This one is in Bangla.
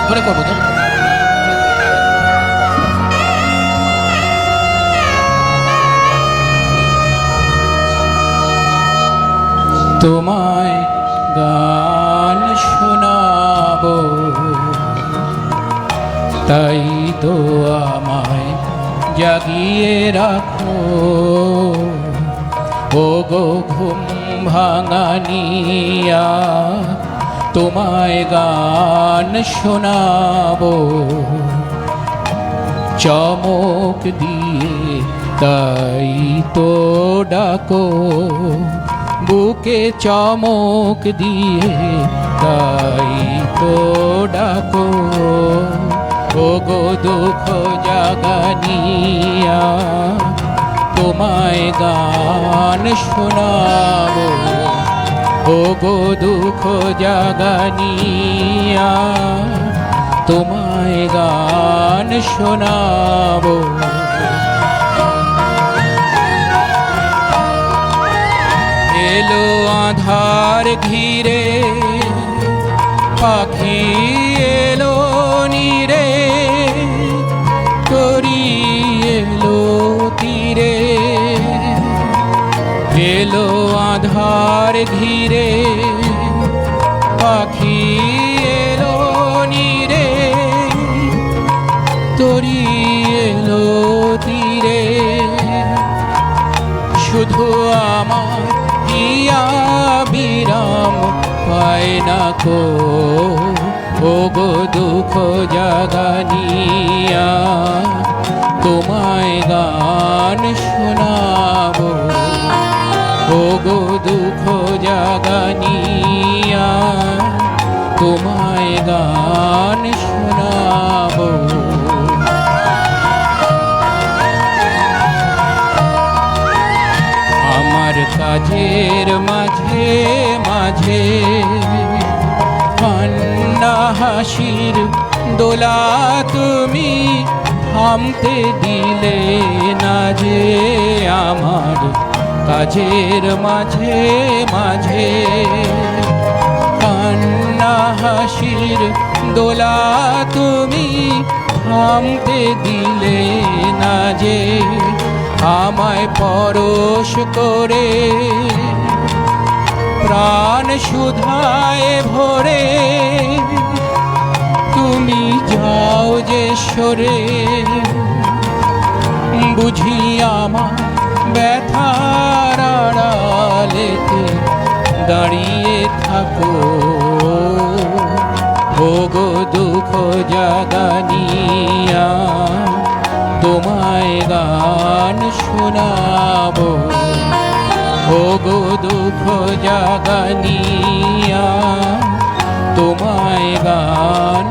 ধরে করবো তো। তোমায় গান শোনাবো, তাই তো আমায় জাগিয়ে রাখো। ও গো ঘুম ভাঙানিয়া, তোমায় গান শোনাবো। চমক দিয়ে তাই তো ডাকো, বুকে চমক দিয়ে তাই তো ডাকো। ও গো দুঃখ জাগানিয়া, তোমায় গান শোনাবো। ও গো দুঃখ জাগানিয়া, তোমায় গান শোনাবো। এলো আধার ঘিরে, পাখি এলো নীরে, তরি এলো তীরে। এলো আধার ঘিরে, পাখি এলো নীরে, তরি এলো তীরে। শুধু আমার ইয়া বিরাম পায় না কো। ও গো দুঃখ জাগানিয়া, তোমায় গান শোনাবো। ও গো দুঃখ জাগানিয়া, তোমায় গান শোনাবো। আমার কাজের মাঝে মাঝে কান্না হাসির দোলা তুমি থামতে দিলে না যে। আমার কাজের মাঝে মাঝে কান্না হাসির দোলা তুমি থামতে দিলে না যে। আমায় পরশ করে প্রাণ সুধায় ভরে তুমি যাও যে সরে। বুঝি আমার ব্যথার আড়ালেতে দাঁড়িয়ে থাকো। ও গো দুঃখ জাগানিয়া, তোমায় গান শোনাবো। ও গো দুঃখ জাগানিয়া, তোমায় গান